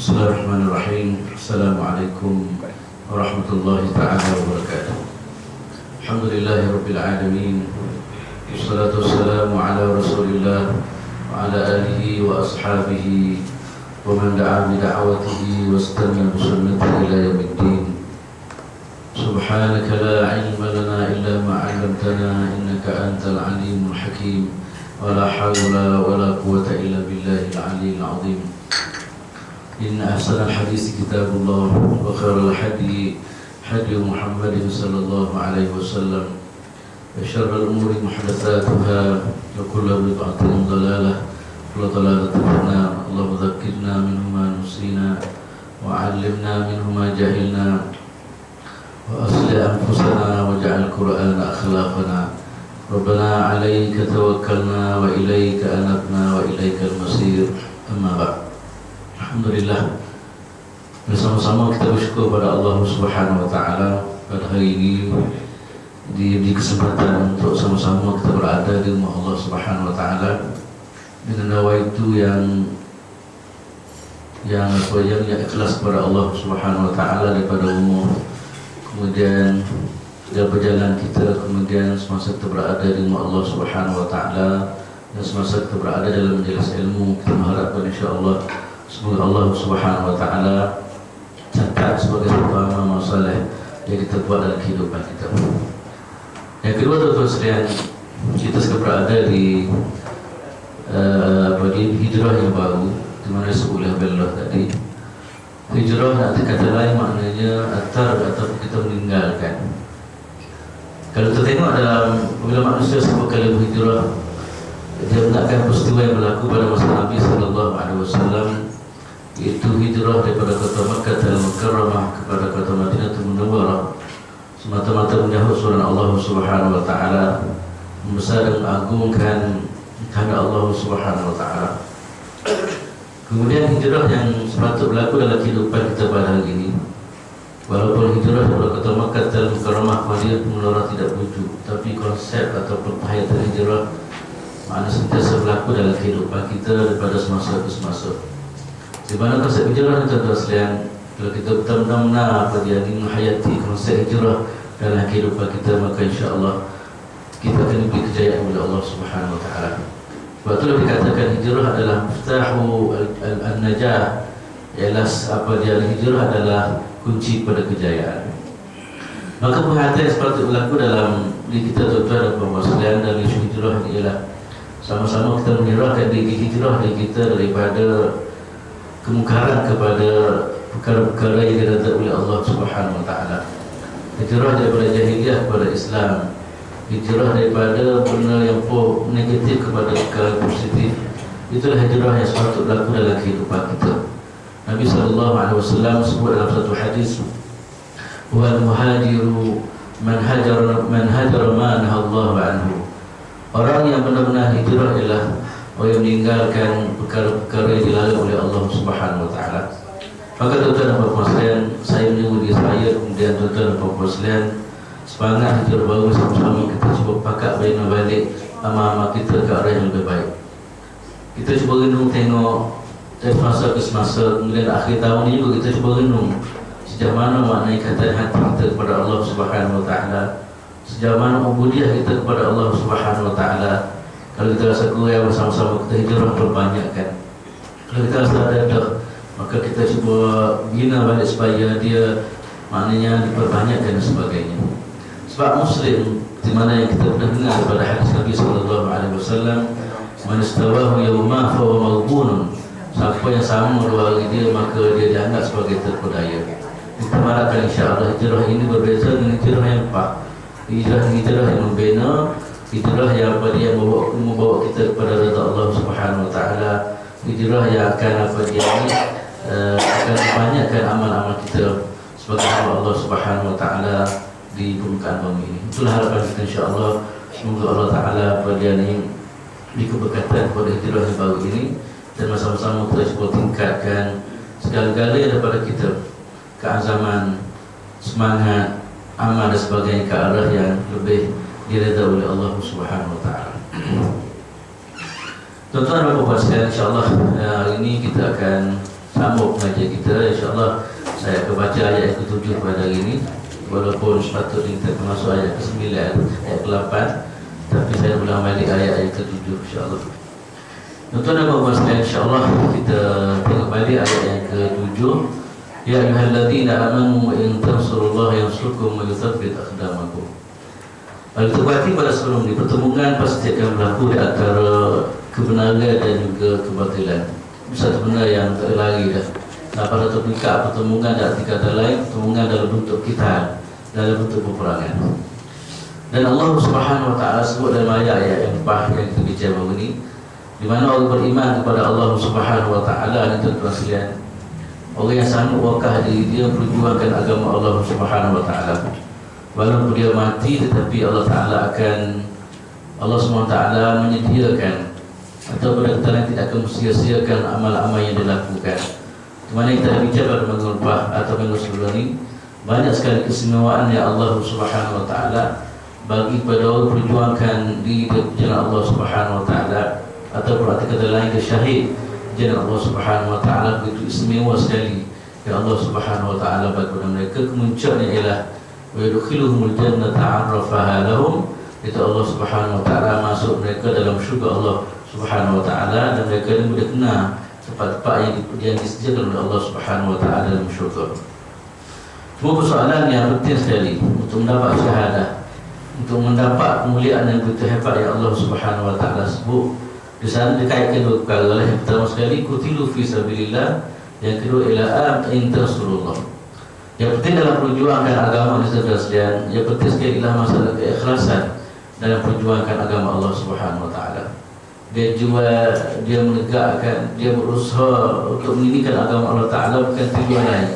Bismillahirrahmanirrahim. Assalamualaikum warahmatullahi ta'ala wabarakatuh. Alhamdulillahirabbil alamin. Wassalatu wassalamu ala Rasulillah wa ala alihi wa ashabihi wa man da'a bi da'watihi wastanna bi sunnatihi ila yaumiddin. Subhanaka la ilma lana illa ma 'allamtana innaka antal alimul hakim. Wa la hawla wa la quwwata illa billahil aliyyil 'azim. إن أحسن الحديث كتاب الله وخير الهدي هدي محمد صلى الله عليه وسلم وشر الأمور محدثاتها وكل بدعة ضلالة وكل ضلالة في النار. اللهم ذكرنا منه ما نسينا وعلمنا منه ما جهلنا وأصلح أنفسنا واجعل القرآن أخلاقنا. ربنا عليك توكلنا وإليك أنبنا وإليك المصير. أما بعد. Alhamdulillah, bersama-sama kita bersyukur pada Allah Subhanahu Wa Taala pada hari ini di kesempatan untuk sama-sama kita berada di rumah Allah Subhanahu Wa Taala dengan nawaitu yang ikhlas kepada Allah Subhanahu Wa Taala daripada umur, kemudian dalam perjalanan kita, kemudian semasa kita berada di rumah Allah Subhanahu Wa Taala dan semasa kita berada dalam majlis ilmu, kita mengharapkan insya-Allah semoga Allah Subhanahu Wa Taala catat sebagai satu amal saleh yang kita buat dalam kehidupan kita. Yang kedua, tuan-tuan sekalian, kita sekarang berada di hijrah yang baru, di mana disebut oleh Allah tadi. Hijrah nak kata lain maknanya atar atau kita meninggalkan. Kalau kita tengok dalam bila manusia sebut kali hijrah, dia menakkan peristiwa yang berlaku pada masa Nabi Sallallahu Alaihi Wasallam, iaitu hijrah daripada kota Makkah al-Mukarramah kepada kota Madinatul Munawwarah, semata-mata menyahut surat Allah Subhanahu Wa Taala, membesar dan mengagungkan kehendak Allah Subhanahu Wa Taala. Kemudian hijrah yang sepatut berlaku dalam kehidupan kita pada hari ini, walaupun hijrah daripada kota Makkah al-Mukarramah ke Madinatul Munawwarah tidak wujud, tapi konsep ataupun hayatan hijrah makna sentiasa berlaku dalam kehidupan kita daripada semasa ke semasa. Di mana konsep hijrah ni, tuan-tuan sekalian, kalau kita benar-benar menghayati konsep hijrah dalam kehidupan kita, maka insya-Allah kita akan diberi kejayaan oleh Allah Subhanahu Wa Taala. Sebab itulah dikatakan hijrah adalah miftahu an-najah, ialah hijrah adalah kunci pada kejayaan. Maka perhatian yang sepatutnya berlaku dalam diri kita, tuan-tuan dan puan-puan sekalian, dalam isu hijrah ni ialah sama-sama kita menyerahkan diri hijrah diri kita daripada kemungkaran kepada perkara-perkara yang diridai oleh Allah Subhanahu Wa Taala. Hijrah daripada jahiliyah kepada Islam, hijrah daripada benda yang negatif kepada perkara positif. Itulah hijrah yang sepatutnya berlaku dalam kehidupan kita. Nabi sallallahu alaihi wasallam sebut dalam satu hadis, wal muhajiru man hajara ma nahallahu anhu. Orang yang benar-benar hijrah ialah orang yang meninggalkan perkara-perkara yang dilarang oleh Allah Subhanahu Wa Taala. Maka tuan-tuan dan puan-puan sekalian, saya menyuruh diri saya, kemudian tuan-tuan dan puan-puan sekalian, semangat hijrah baru sama-sama kita cuba pakat balik amal-amal kita ke arah yang lebih baik. Kita cuba renung tengok dari semasa ke semasa, kemudian akhir tahun ini juga kita cuba renung sejauh mana makna ikatan hati kita kepada Allah Subhanahu Wa Taala, sejauh mana ubudiyah kita kepada Allah Subhanahu Wa Taala. Kalau kita rasa kurang, bersama-sama kita hijrah perbanyakkan. Kalau kita rasa ada, maka kita cuba bina balik supaya dia maknanya diperbanyakkan dan sebagainya. Sebab Muslim, di mana yang kita pernah dengar daripada hadis Nabi Sallallahu Alaihi Wasallam, man istawahu yawma fa huwa maghbunun. Siapa yang sama dua hari dia, maka dia dianggap sebagai terpedaya. Kita harapkan insya-Allah hijrah ini berbeza dengan hijrah yang empat. Hijrah yang membina, hijrah yang membawa kita kepada redha Allah Subhanahu Wa Taala, hijrah yang akan akan membanyakkan amal-amal kita sebagai hamba Allah Subhanahu Wa Taala di permukaan bumi ini. Itulah harapan kita insya-Allah. Semoga Allah Taala ini beri keberkatan kepada hijrah yang baru ini, dan bersama-sama kita cuba tingkatkan segala-galanya daripada kita, keazaman, semangat, amal dan sebagainya ke arah yang lebih diridai oleh Allah Subhanahu Wa Taala. Tuan-tuan dan puan-puan sekalian, insya-Allah hari ini kita akan sambung pengajian kita. InsyaAllah saya akan baca ayat yang ke-7 pada hari ini, walaupun sepatutnya kita akan masuk ayat ke-9, ayat ke-8, tapi saya ulang balik ayat ke-7 insyaAllah. Tuan-tuan dan puan-puan sekalian, insyaAllah kita tengok balik ayat yang ke-7. Ya ayyuhalladzina amanu in tansurullaha yansurkum wa yuthabbit aqdamakum. Kita berhati pada sebelum ini, pertemuan pasti akan berlaku di antara kebenaran dan juga kebatilan. Satu benda yang tak lari dah. Pada topika pertemuan dan arti kata lain, pertemuan dalam bentuk kita, dalam bentuk peperangan. Dan Allah Subhanahu Wa Taala sebut dalam ayat yang kita bicara baru ini, di mana orang beriman kepada Allah Subhanahu Wa Taala dan tuan-tuan sekalian, orang yang sanggup wakah diri dia perjuangkan agama Allah Subhanahu Wa Taala. Walaupun dia mati, tetapi Allah Subhanahu Wa Taala menyediakan atau benar-benar tidak akan sia-siakan amal-amal yang dilakukan. Di mana kita bicara pada minggu lepas atau minggu sebelum ini, banyak sekali keistimewaan yang Allah Subhanahu Wa Taala bagi pada orang perjuangkan di jalan Allah Subhanahu Wa Taala, atau berarti kata lain ke syahid jalan Allah Subhanahu Wa Taala. Begitu istimewa sekali yang Allah Subhanahu Wa Taala bagi kepada mereka. Kemunculannya ialah wa yudkhiluhumul jannata 'arrafaha lahum, itu Allah Subhanahu Wa Taala masuk mereka dalam syurga Allah Subhanahu Wa Taala, dan mereka ini boleh kenal tempat-tempat yang disediakan oleh Allah Subhanahu Wa Taala dalam syurga. Cuma persoalan yang penting sekali untuk mendapat syahadah, untuk mendapat kemuliaan yang begitu hebat yang Allah Subhanahu Wa Taala sebut. Di sana dikaitkan dua perkara. Yang pertama sekali qutilu fi sabilillah, yang kedua ialah in tansurullah. Yang penting dalam perjuangan agama ini sekalian, yang penting sekali ialah masalah keikhlasan dalam perjuangan agama Allah Subhanahu Wa Taala. Dia jual, dia menegakkan, dia berusaha untuk meninggikan agama Allah Ta'ala, bukan tujuan lain.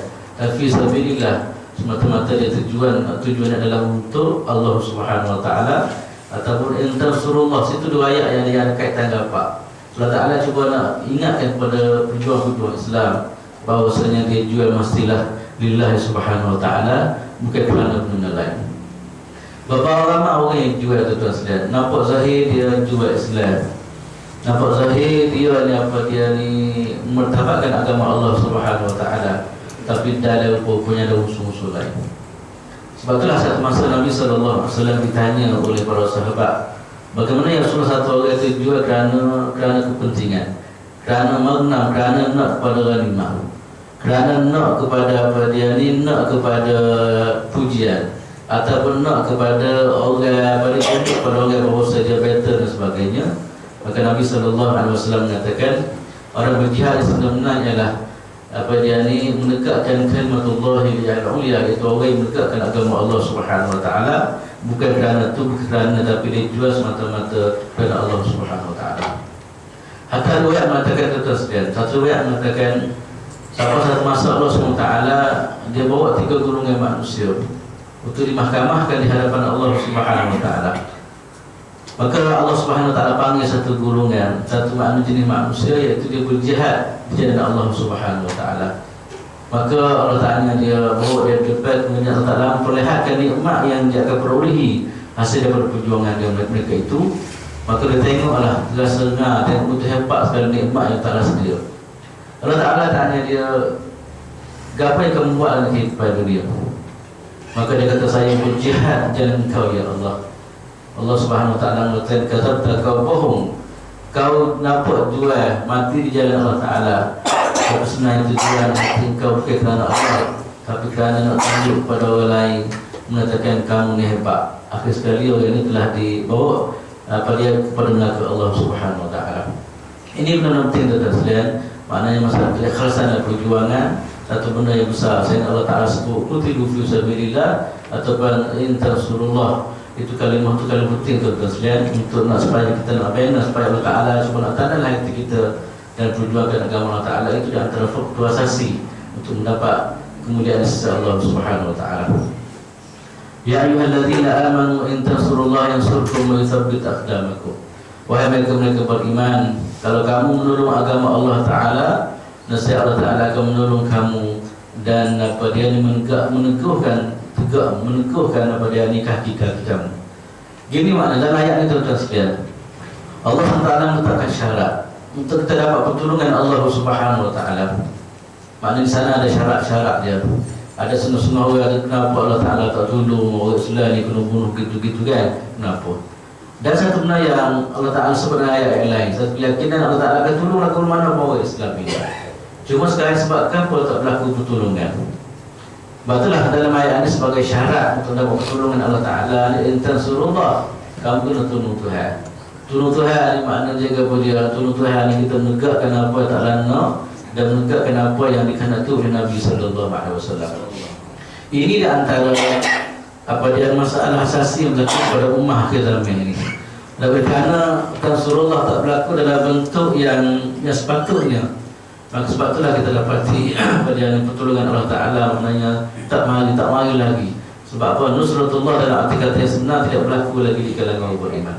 Fi sabilillah, semata-mata dia tujuan adalah untuk Allah Subhanahu Wa Ta'ala. Ataupun in tansurullah, situ dua ayat yang ada kaitan apa. Allah Ta'ala cuba nak ingatkan kepada pejuang-pejuang Islam bahawasanya dia jual mestilah lillahi Subhanahu Wa Ta'ala, bukan kerana benda lain. Beberapa ramai orang yang jual tuan-tuan sekalian, nampak zahir dia jual Islam, nampak zahir dia ni mertabatkan agama Allah Subhanahu Wa Taala, tapi dalam punya ada unsur-unsur lain. Sebab itulah satu masa Nabi sallallahu alaihi wasallam ditanya oleh para sahabat, bagaimana ya Rasulullah, satu orang itu jual kerana kepentingan, kerana makna, kerana nak kepada ghanimah, kerana nak kepada nak kepada pujian, ataupun nak kepada orang kepada orang berkuasa jabatan dan sebagainya. Maka Nabi SAW mengatakan, orang berjihad sebenarnya ialah menegakkan kalimatullah al-ulya, iaitu orang yang menegakkan agama Allah Subhanahu Wa Taala, bukan kerana itu, bukan kerana, tapi dia jual semata-mata kerana Allah Subhanahu Wa Taala. Hatta riwayat mengatakan sekalian, satu riwayat mengatakan, satu masa Allah Subhanahu Wa Taala dia bawa 3 golongan manusia untuk dimahkamahkan di hadapan Allah Subhanahu Wa Taala. Maka Allah Subhanahu Wa Taala panggil satu golongan, satu jenis manusia, iaitu dia berjihad di jalan Allah Subhanahu Wa Taala. Maka Allah Ta'ala dia bawa dia depan, kemudian Allah Ta'ala memperlihatkan nikmat yang dia akan perolehi hasil daripada perjuangan dia mereka itu. Maka dia tengoklah, dia sengah, tengok betul hebat sekali nikmat yang Allah sedia. Allah Ta'ala tanya dia, apa yang kamu buat dalam kehidupan dunia? Maka dia kata, saya berjihad jalan Engkau ya Allah. Allah Subhanahu Wa Taala mengatakan, kata kau bohong, kau nampak jual mati di jalan Allah Ta'ala, tapi sebenarnya tujuan mati kau bukan kerana Allah, tapi kerana nak tunjuk kepada orang lain, mengatakan kamu ni hebat. Akhir sekali orang ini telah dibawa kepada neraka Allah Subhanahu Wa Taala. Ini benar-benar penting tuan-tuan sekalian. Maknanya masalah keikhlasan dan perjuangan, satu benda yang besar. Sehingga Allah Ta'ala sebut qutilu fi sabilillah ataupun in tansurullah. Itu kalimah penting tuan-tuan sekalian, untuk nak supaya kita nak bina, supaya Allah Ta'ala cuba nak tanamlah hati kita dan perjuangkan agama Allah Ta'ala. Itu di antara faktor asasi untuk mendapat kemuliaan sisi Allah Subhanahu Wa Ta'ala. Ya ayyuhalladzina amanu in tansurullaha yansurkum wa yuthabbit aqdamakum. Wahai mereka beriman, kalau kamu menolong agama Allah Ta'ala, nescaya Allah Ta'ala akan menolong kamu, dan dia meneguhkan kaki kamu. Gini makna dalam ayat ini tuan-tuan sekalian, Allah Ta'ala meletakkan syarat untuk kita dapat pertolongan Allah Subhanahu Wa Ta'ala. Maknanya di sana ada syarat-syarat dia. Ada senang-senang orang ada kenapa Allah Ta'ala tak tolong orang Islam ni kena bunuh gitu-gitu kan. Kenapa? Dan satu benda yang Allah Ta'ala sebut dalam ayat yang lain, satu keyakinan Allah Ta'ala akan tolong lagu mana orang Islam ini. Cuma sekarang sebabkan kalau tak berlaku pertolongan. Sebab itulah dalam ayat ini sebagai syarat untuk dapat pertolongan Allah Ta'ala, intan surullah, kamu kena tolong Tuhan. Tolong Tuhan ni makna jaga dia. Tolong Tuhan ni kita menegakkan apa yang tak lana dan menegakkan apa yang dikehendaki oleh Nabi sallallahu alaihi wasallam. Ini di antara apa dia masalah asasi yang berlaku pada ummah akhir zaman ini. Lebih kerana Tansurullah tak berlaku dalam bentuk yang sepatutnya. Maka sebab itulah kita dapati pada pertolongan Allah Ta'ala maknanya tak mari lagi. Sebab apa? Nusratullah dalam arti kata yang sebenar tidak berlaku lagi di kalangan orang beriman.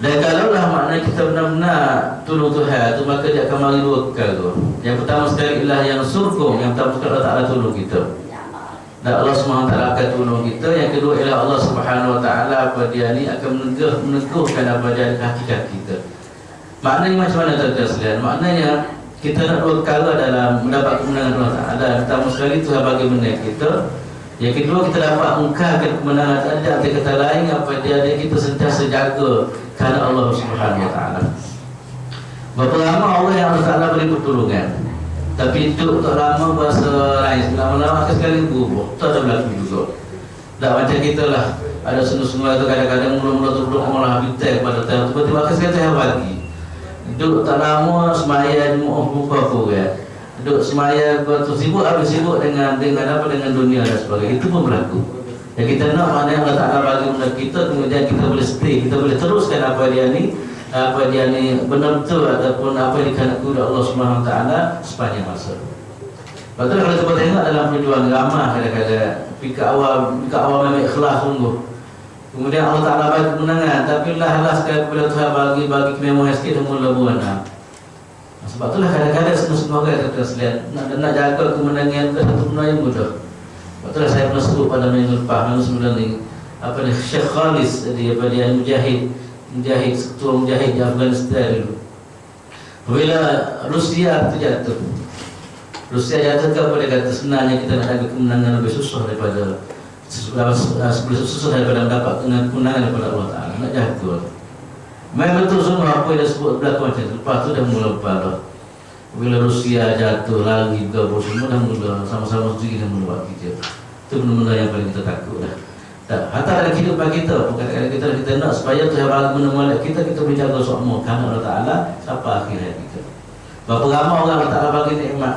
Dan kalaulah maknanya kita benar-benar tolong Tuhan tu, maka dia akan mari dua perkara tu. Yang pertama sekali ialah yang surkum, yang pertama sekali Allah Ta'ala tolong kita. Dan Allah SWT akan tolong kita. Yang kedua ialah Allah SWT apa dia ni akan meneguhkan apa dia hakikat kita. Maknanya macam mana tuan-tuan sekalian? Maknanya kita nak dua perkara dalam mendapat kemenangan Allah Ta'ala. Pertama sekali Tuhan bagi menang kita. Yang kedua kita dapat mengungkapkan kemenangan ada. Arti kata lain apa dia kita sentiasa jaga kerana Allah Subhanahu Wa Ta'ala. Berapa lama orang yang Allah Ta'ala beri pertolongan, tapi itu tak lama bahasa lain. Lama-lama sekali berubah. Tak ada berlaku juga. Tak macam kita lah. Ada sungguh-sungguh itu kadang-kadang mula-mula tu malah habitat kepada Tuhan. Tiba-tiba akhir Tuhan bagi. Duduk tak lama semaya buka kan. Duduk semaya tu sibuk habis sibuk dengan apa dengan dunia dan sebagainya. Itu pun berlaku. Yang kita nak mana yang Allah Ta'ala bagi benda kita, kemudian kita boleh stay, kita boleh teruskan apa dia ni benar-betul ataupun apa yang dikehendaki oleh Allah Subhanahu Wa Ta'ala sepanjang masa. Betul kalau kita tengok dalam perjuangan ramah kadang-kadang pika awal memang ikhlas sungguh. Kemudian Allah Ta'ala bagi kemenangan, tapi lah sekali bila Tuhan bagi kemewahan sikit dan mula buana. Sebab itulah kadang-kadang semua orang kata sekalian nak jaga kemenangan itu satu benda yang mudah. Itulah saya pernah sebut pada minggu lepas, minggu sebelum ni, apa ni, Syekh Khalis, dia mujahid, ketua mujahid di Afghanistan dulu. Bila Rusia itu jatuh, dia kata sebenarnya kita nak ada kemenangan lebih susah daripada mendapat kemenangan daripada Allah Ta'ala. Nak jaga. Memang betul semua apa yang dia sebut berlaku macam itu. Lepas tu dah mula berpalah. Bila Rusia jatuh, lagi bergabung semua dah mula sama-sama sendiri dah mula buat kerja. Itu benda-benda yang paling kita takut dah. Hatta dalam kehidupan kita, kadang-kadang kita nak supaya Tuhan bagi benda-benda kita boleh jaga semua kerana Allah Ta'ala sampai akhir hayat kita. Berapa ramai orang Allah Ta'ala bagi nikmat,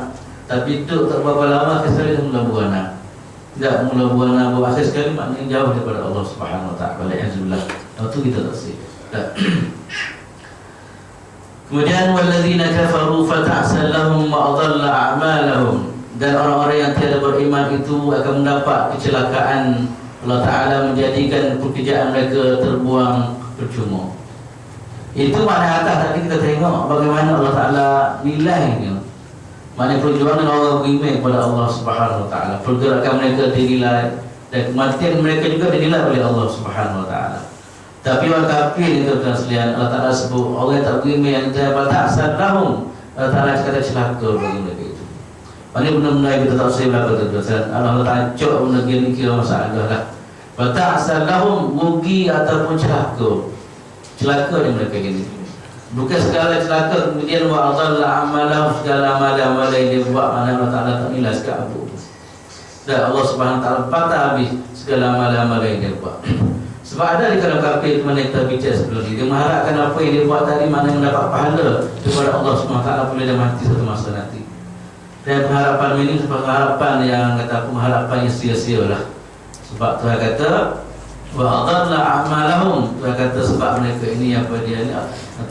tapi itu tak berapa lama akhir sekali dah mula buana. Tidak mula buana, akhir sekali maknanya jauh daripada Allah Subhanahu Wa Ta'ala. Alhamdulillah. Itu kita tak sih. Kemudian walladzina kafaru fata'sal lahum wa adalla a'malahum, dan orang-orang yang tiada beriman itu akan mendapat kecelakaan. Allah Ta'ala menjadikan pekerjaan mereka terbuang percuma. Itu makna atas tadi kita tengok bagaimana Allah Ta'ala nilainya. Makna perjuangan orang beriman kepada Allah Subhanahu Wa Ta'ala, pergerakan mereka dinilai dan kematian mereka juga dinilai oleh Allah Subhanahu Wa Ta'ala. Tapi orang kafir itu tuan sekalian, Allah Ta'ala sebut orang yang tak beriman yang ta'sal lahum, Allah Ta'ala kata celaka bagi mereka itu. Ini benda-benda yang kita tak usah berlaku tuan. Allah Ta'ala cok benda ni kira masalah lah. Ta'sal lahum, rugi ataupun celaka yang mereka gini. Bukan segala celaka kemudian wa adalla amalahu, segala amal-amal yang dia buat mana Allah Ta'ala tak nilai sekali apa. Dan Allah Subhanahu Wa Ta'ala patah habis segala amal-amal yang dia buat. Sebab ada di kalangan kafir mana kita bicara sebelum ini, dia mengharapkan apa yang dia buat tadi mana mendapat pahala daripada Allah SWT bila dia mati satu masa nanti. Dan pengharapan ini sebagai harapan yang kata pengharapan yang sia-sia lah. Sebab Tuhan kata wa adalla a'malahum, Tuhan kata sebab mereka ini apa dia ni,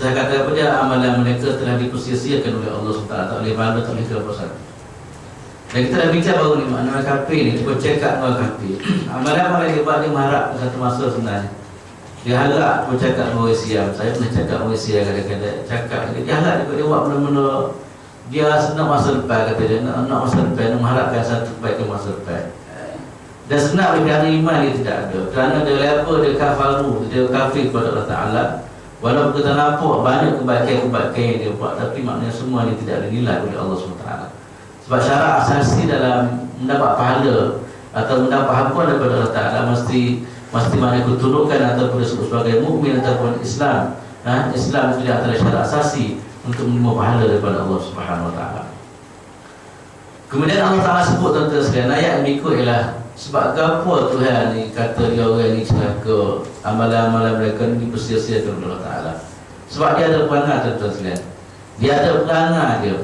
Tuhan kata apa dia, amalan mereka telah dikusia-siakan oleh Allah SWT, tak boleh pahala, tak boleh kepuasan. Dan kita dah bincang baru ni makna kafir ni, cuba cakap dengan kafir. Amalan-amalan dia buat, dia mengharap satu masa sebenarnya. Dia harap, cuba cakap dengan orang Siam. Saya pernah cakap dengan orang Siam kadang-kadang. Dia harap dia buat benda-benda. Dia nak masa depan, kata dia. Nak masa depan, nak mengharapkan satu kebaikan masa depan. Dan sebenarnya kerana iman dia tidak ada. Kerana dia level, dia kafaru, dia kafir kepada Allah Ta'ala. Walaupun kita nampak banyak kebaikan-kebaikan yang dia buat, tapi maknanya semua ini tidak ada nilai oleh Allah SWT. Sebab syarat asasi dalam mendapat pahala atau mendapat ampun daripada Allah Ta'ala mesti mana keturukan ataupun disebut sebagai mukmin ataupun Islam. Islam itu di antara syarat asasi untuk menerima pahala daripada Allah Subhanahu Wa Ta'ala. Kemudian Allah Ta'ala sebut tuan-tuan sekalian, ayat yang berikut ialah sebab apa Tuhan ni kata dia orang ni celaka, amalan-amalan mereka ni dipersia-siakan oleh Allah Ta'ala. Sebab dia ada perangai tuan-tuan sekalian. Dia ada perangai dia.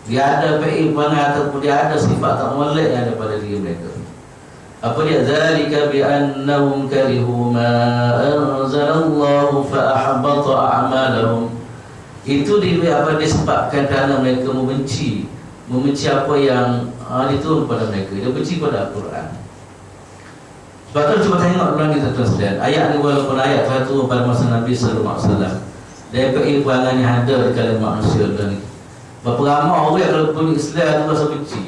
Dia ada perangai ataupun dia ada sifat tak molek yang ada pada diri mereka. Apa dia? Zalika bi annahum karihu ma anzalallahu fa ahbata a'malahum. Itu disebabkan kerana mereka membenci apa yang diturun kepada mereka. Dia benci pada Al-Quran. Sebab tu cuba tengok lagi tuan-tuan sekalian. Ayat ni walaupun ayat Tuhan turun pada masa Nabi sallallahu alaihi wasallam, daripada perangai yang ada di kalangan manusia ni. Berapa ramai orang kalau bunyi Islam tu rasa benci,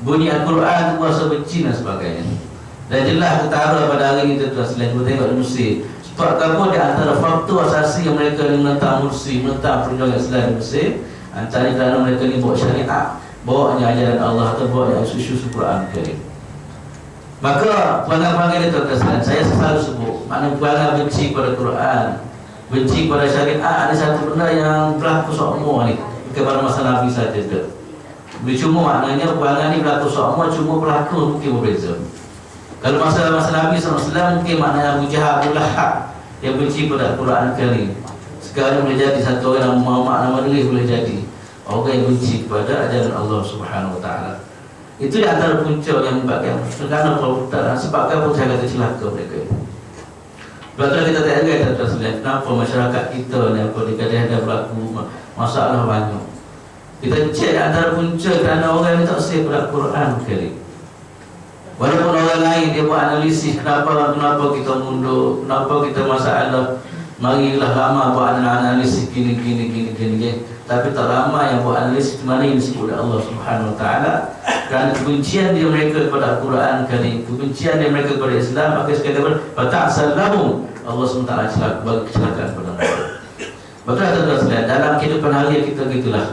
bunyi Al-Quran tu rasa benci dan sebagainya. Dan jelas ketara pada hari ini tuan-tuan sekalian. Cuba tengok di Mesir. Sebab apa di antara faktor asasi yang mereka ni menentang Mursi, menentang perjuangan Islam di Mesir, antara kerana mereka ni bawa syariat, bawanya ajaran Allah atau bawanya isu-isu Al-Quran Karim. Maka perangai-perangai dia tuan-tuan sekalian, saya selalu sebut makna perangai benci pada Quran, benci pada syariat, ada satu benda yang berlaku seumur ni, bukan pada masa Nabi saja ke. Cuma maknanya perangai ni berlaku seumur, cuma berlaku mungkin berbeza. Kalau masa Nabi SAW mungkin maknanya Abu Jahal, Abu Lahab yang benci pada Quran Karim. Sekarang boleh jadi satu orang yang nama diri boleh jadi orang yang benci kepada ajaran Allah Subhanahu Wa Taala. Itu di antara punca yang menyebabkan kerana sebab apa saya kata celaka mereka. Sebab tu kita tak ingat tuan-tuan, kenapa masyarakat kita ni apa dikatakan ada berlaku masalah banyak. Kita cek di antara punca kerana orang ni tak sesuai pada Quran Karim. Walaupun orang lain dia buat analisis kenapa kita mundur, kenapa kita masalah. Marilah lama buat analisis gini. Tapi tak lama yang buat analisis mana yang disebut oleh Allah Subhanahu Wa Taala. Kerana kebencian dia mereka kepada Al-Quran Karim, kebencian dia mereka kepada Islam, maka sekali fata'sallahum, Allah SWT bagi kecelakaan kepada mereka. Betul tak tuan-tuan? Dalam kehidupan harian kita gitulah.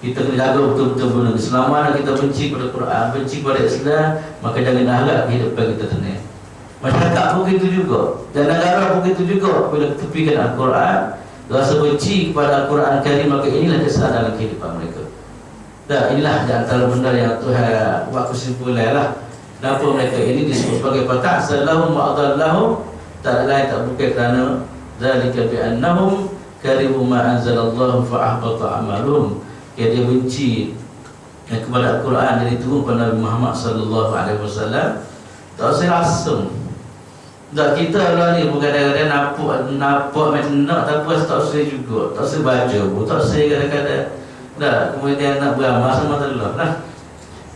Kita kena jaga betul-betul benda. Selama mana kita benci pada Quran, benci pada Islam, maka jangan harap kehidupan kita tenang. Masyarakat pun begitu juga, dan negara pun begitu juga. Bila tepikan Al-Quran, rasa benci kepada Al-Quran Karim, maka inilah kesalahan dalam kehidupan mereka. Dan inilah di antara benda yang Tuhan buat kesimpulan lah. Kenapa mereka ini disebut sebagai fata'sallahum wa adallahum, tak lain tak bukan kerana zalika bi annahum karihu ma anzalallahu fa ahbata amalum. Dia benci kepada Al-Quran yang diturunkan kepada Nabi Muhammad sallallahu alaihi wasallam. Tak saya rasa tak kita lah ni kadang-kadang nampak macam nak, tapi tak saya juga, tak saya baca pun, tak saya kadang-kadang dah kemudian nak beramal sama Allah lah.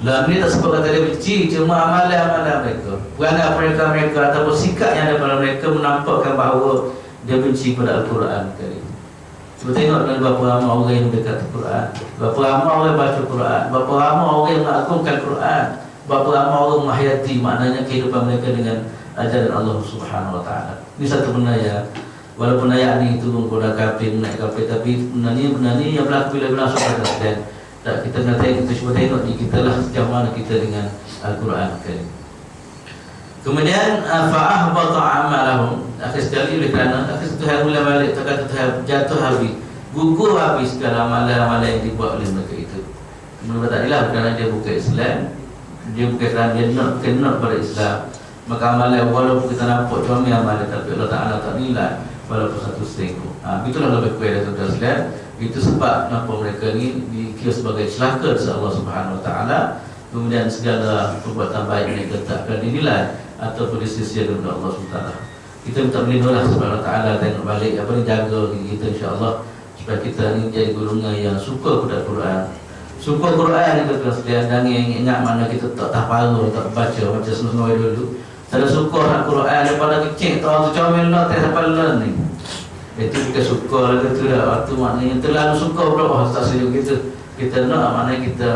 Lah ni tak sebab kata dia benci, cuma amalan-amalan mereka, mereka ataupun sikap yang ada pada mereka menampakkan bahawa dia benci pada Al-Quran Karim. Cuba tengok dengan berapa ramai orang yang dekat Al-Quran, berapa ramai orang yang baca Quran, berapa ramai orang yang mengagungkan Quran, berapa ramai orang menghayati maknanya kehidupan mereka dengan ajaran Allah Subhanahu Wa Taala. Ini satu benda ya. Walaupun ayat ni turun kepada kafir, naik kafir, tapi benda ni yang berlaku bila masuk pada dan kita nak tengok, kita cuba tengok ni kita lah sejauh mana kita dengan Al-Quran Karim. Kemudian fa'ahbata amalahum, akhir sekali oleh kerana akhir Tuhan mula balik, tak kata Tuhan jatuh habis, gugur habis segala amalan-amalan yang dibuat oleh mereka itu. Menurut tadilah kerana dia bukan Islam, dia bukan kerana dia nak pada Islam, maka amalan walaupun kita nampak comel amalan, tapi Allah Ta'ala tak nilai walaupun satu setengah. Itulah lebih kuat dari tuan-tuan sekalian. Itu sebab kenapa mereka ni dikira sebagai celaka dari Allah Subhanahu Wa Taala. Kemudian segala perbuatan baik mereka tak akan dinilai ataupun disisikan oleh Allah Subhanahu Wa Taala. Kita minta berlindunglah Subhanahu Wa Taala, tengok balik apa ni, jaga kita insya-Allah supaya kita ni jadi golongan yang suka kepada Quran. Suka Quran itu tuan sekalian, dan ingat mana kita tak tahu, tak baca macam semua dulu. Ada suka Al-Quran daripada kecil tu orang tu comel nak tak sampai learn ni. Itu bukan suka lah, itu dah waktu maknanya terlalu suka pula. Oh tak sejuk kita nak maknanya kita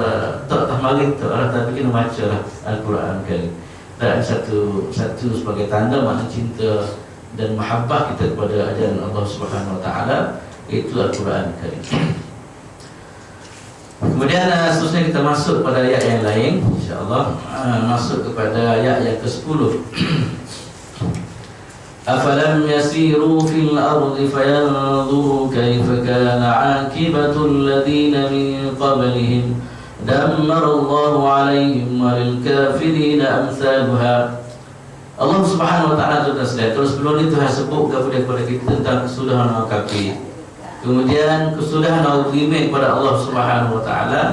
tak mari tak lah, tapi kena baca lah Al-Quran Karim. Dan satu sebagai tanda makna cinta dan mahabbah kita kepada ajaran Allah Subhanahu Wa Taala, itu Al-Quran Karim. Kemudian seterusnya kita masuk pada ayat yang lain, insya-Allah. Masuk kepada ayat yang ke-10. Afalam yasiru fil ardi fayanzuru kaifa kana 'aqibatul ladzina min qablihim dammarallahu 'alaihim wa lil kafirin amsaluha. Allah Subhanahu Wa Taala sudah selesai. Terus sebelum itu Tuhan sebut kepada kita tentang kesudahan orang kafir. Kemudian kesudahan orang beriman kepada Allah Subhanahu Wa Taala.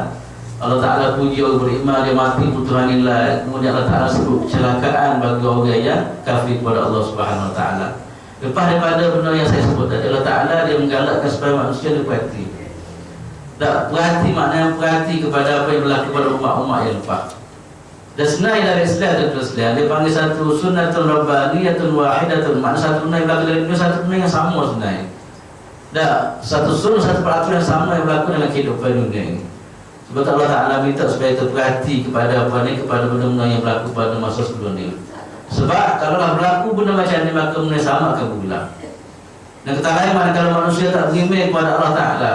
Allah Taala puji orang beriman, dia mati Tuhanillah. Kemudian Allah Taala sebut kecelakaan bagi orang yang kafir kepada Allah Subhanahu Wa Taala. Lepas daripada benda yang saya sebut tadi, Allah Taala dia menggalakkan supaya manusia dia perhati. Tak perhati maknanya perhati kepada apa yang berlaku pada umat-umat yang lepas. Dan sebenarnya dari Islam dan Islam dia panggil satu sunnatun rabbaniyatun wahidatun. Makna satu sunnah yang berlaku dari dunia, satu sunnah yang sama sebenarnya. Dan satu sunnah, satu peraturan yang sama yang berlaku dalam kehidupan dunia ini. Sebab Allah Ta'ala minta supaya kita perhati kepada apa ni, kepada benda-benda yang berlaku pada masa sebelum ni. Sebab kalaulah berlaku benda macam ni, maka benda sama akan berulang. Dan kata lain, mana kalau manusia tak beriman kepada Allah Ta'ala,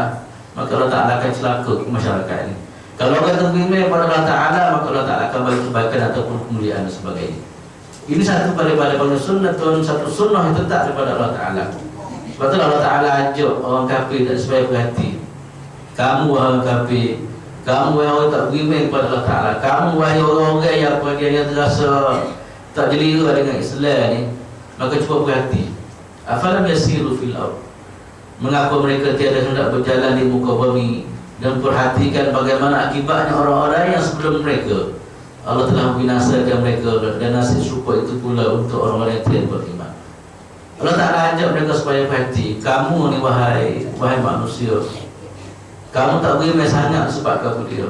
maka Allah Ta'ala akan celaka ke masyarakat ini. Kalau orang tak beriman kepada Allah Ta'ala, maka Allah Ta'ala akan bagi kebaikan ataupun kemuliaan dan sebagainya. Ini satu daripada sunnah, satu sunnah yang tetap daripada Allah Ta'ala. Sebab tu Allah Ta'ala ajak orang kafir dan supaya berhati. Kamu orang kafir, kamu yang orang tak beriman kepada Allah Ta'ala, kamu wahai orang-orang yang apa dia terasa tak jelira dengan Islam ni, maka cuba berhati. Afalam yasiru fil ard, mengapa mereka tiada hendak berjalan di muka bumi dan perhatikan bagaimana akibatnya orang-orang yang sebelum mereka. Allah telah membinasakan mereka dan nasib serupa itu pula untuk orang-orang yang tidak beriman. Allah Ta'ala ajak mereka supaya perhati. Kamu ni wahai manusia, kamu tak beriman sangat sebab kamu dia.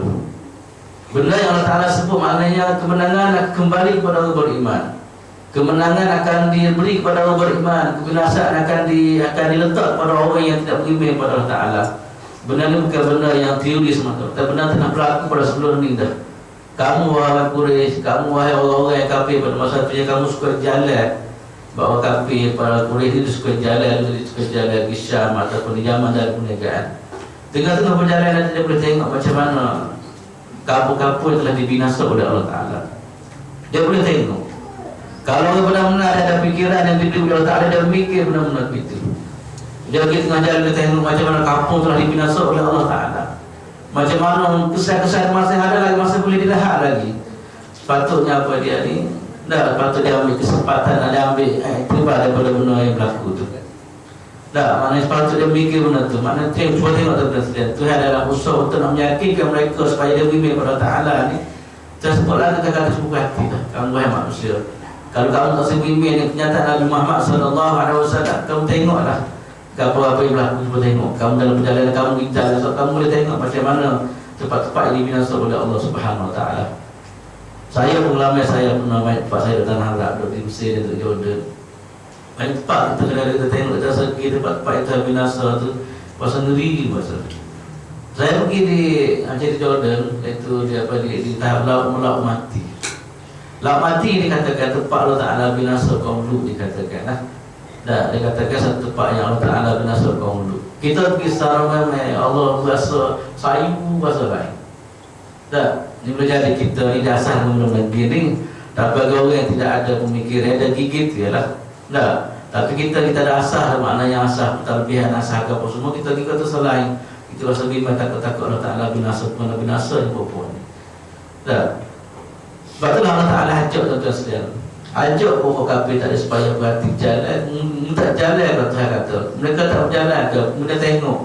Benda yang Allah Ta'ala sebut maknanya kemenangan akan kembali kepada orang beriman. Kemenangan akan diberi kepada orang beriman. Kebinasaan akan diletak kepada orang yang tidak beriman kepada Allah Ta'ala. Benda ni bukan benda yang teori semata, tapi benda telah berlaku pada sebelum ni dah. Kamu wahai Quraisy, kamu wahai orang-orang yang kafir pada masa itu, kamu suka jalan. Bahawa kafir pada Quraisy itu suka jalan di Syam ataupun di zaman dari perniagaan. Tengah-tengah perjalanan dia boleh tengok macam mana kampung-kampung yang telah dibinasa oleh Allah Ta'ala. Dia boleh tengok. Kalau benar-benar ada fikiran yang diberi oleh Allah Ta'ala, dia mikir benar-benar begitu. Dia pergi tengah jalan, dia tengok macam mana kampung telah dibinasa oleh Allah Ta'ala. Macam mana kesan-kesan masa yang ada lagi, masa boleh dilihat lagi. Sepatutnya apa dia ni, patut dia ambil kesempatan, dia ambil iktibar daripada benda yang berlaku tu. Maknanya sepatut dia mikir benda tu. Maknanya cuba tengok Tuhan. Tuhan dalam usaha untuk nak meyakinkan mereka supaya dia beriman kepada Allah Ta'ala ni. Tersebutlah kata-kata sebut hati dah. Kamu wahai manusia, kalau kamu tak beriman dengan kenyataan Nabi Muhammad SAW, kamu tengoklah apa yang berlaku. Cuba tengok. Kamu dalam perjalanan kamu bincang, kamu boleh tengok macam mana tempat-tempat ini binasa oleh Allah Subhanahu Wa Ta'ala. Saya pengalaman saya pernah main tempat saya di Tanah Arab, di Mesir dan di Jordan. Main tempat kita tengok kita segi tempat-tempat itu binasa tu, pasal ngeri pasal. Saya pergi di Jordan, itu di tahap laut mati. Laut mati dikatakan tempat Allah Ta'ala binasa kaum Lut dikatakan. Dia katakan satu tempat yang Allah Ta'ala binasa kaum Lut. Kita pergi secara memang Allah berasa sayu berasa lain. Ini boleh jadi kita ni dasar benda-benda begini. Tapi bagi orang yang tidak ada pemikiran, ada gigit ialah. Tapi kita ada asah, maknanya asah terlebihan, asah apa semua, kita terselain. Kita rasa bimbang, takut-takut Allah Ta'ala binasa yang perempuan ni. Sebab itulah Allah Ta'ala ajak tuan-tuan sekalian. Ajak orang kafir tak ada supaya berhati jalan. Tak jalan kata. Mereka tak berjalan ke, mereka tengok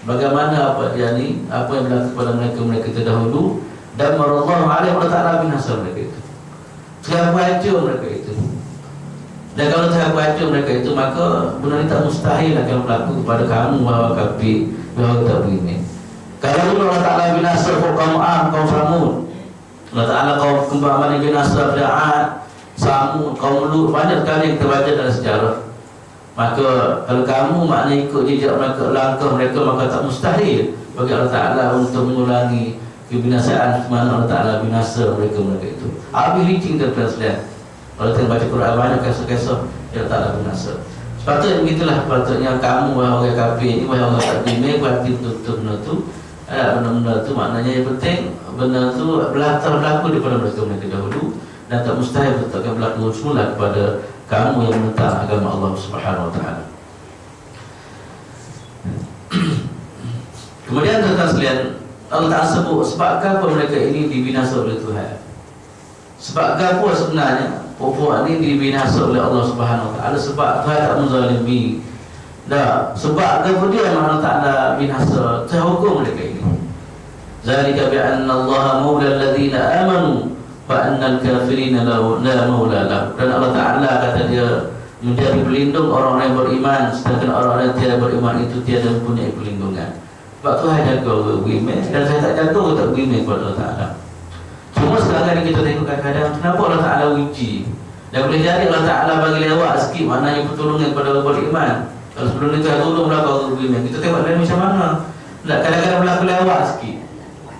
bagaimana apa dia ni, apa yang berlaku kepada mereka terdahulu. Dan marallahu alaihi wa ta'ala binasa mereka itu. Tuhan hancur mereka itu. Dan kalau Tuhan hancur mereka itu, maka benda ini tak mustahil akan berlaku kepada kamu wahai kafir, wahai tak beriman. Kalau dulu Allah Ta'ala binasa kaum Ad, kaum Samud, Allah Ta'ala kaum kembangan binasa pada Ad, Samud, kaum Lut, banyak sekali kita baca dalam sejarah. Maka kalau kamu maknanya ikut jejak mereka, langkah mereka, maka tak mustahil bagi Allah Ta'ala untuk mengulangi kebinasaan mana Allah Ta'ala binasa mereka itu. Habis licin dan translate. Kalau kita baca Quran banyak kisah-kisah Allah Ta'ala binasa. Sepatutnya begitulah, sepatutnya kamu wahai orang kafir ini, wahai orang tak beriman, berarti betul-betul benda tu ada benda-benda tu maknanya yang penting benda tu berlaku daripada mereka dahulu dan tak mustahil betul akan berlaku semula kepada kamu yang menentang agama Allah Subhanahu Wa Taala. Kemudian tuan-tuan sekalian, Allah Ta'ala sebut sebab apa mereka ini dibinasa oleh Tuhan. Sebab apa sebenarnya puak ini dibinasa oleh Allah Subhanahu Wa Taala? Sebab Tuhan tak menzalimi. Dah, sebab apa dia Allah Ta'ala binasa terhukum mereka ini? Zalika bi anna Allah maula alladhina amanu wa anna al-kafirina la maula lahum. Dan Allah Ta'ala kata dia menjadi pelindung orang-orang yang beriman, sedangkan orang-orang yang tidak beriman itu tiada mempunyai perlindungan. Sebab Tuhan jaga orang beriman dan saya tak jaga orang tak beriman kepada Allah Ta'ala. Cuma sekarang ni kita tengok kadang-kadang kenapa Allah Ta'ala uji. Dan boleh jadi Allah Ta'ala bagi lewat sikit maknanya pertolongan kepada orang beriman. Kalau sebelum ni Tuhan tolong berlaku orang beriman, kita tengok dari macam mana. Kadang-kadang berlaku lewat sikit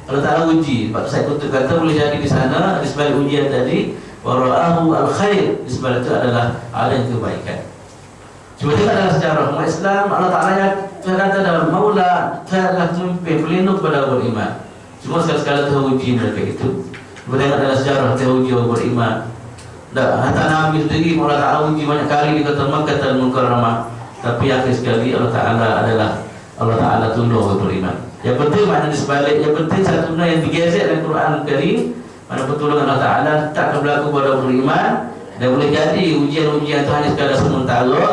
Allah Ta'ala uji. Sebab saya kutip kata boleh jadi di sana, di sebalik ujian tadi wara'ahu al-khair, di sebalik itu adalah ada yang kebaikan. Cuma tengok dalam sejarah umat Islam, Allah Ta'ala yang Tuhan kata dalam Maula, Tuhan adalah pemimpin, pelindung kepada orang beriman. Cuma sekali-sekala Tuhan uji mereka itu. Cuma tengok dalam sejarah Tuhan uji orang beriman. Hatta Nabi sendiri Allah Ta'ala uji banyak kali di kota Makkah dan Mukarramah. Tapi akhir sekali Allah Ta'ala adalah Allah Ta'ala tolong orang beriman. Yang penting makna di sebalik, yang penting satu benda yang digezek dalam Quran Karim, mana pertolongan Allah Ta'ala tak akan berlaku kepada orang beriman. Dan boleh jadi ujian-ujian itu hanya sekadar sementara,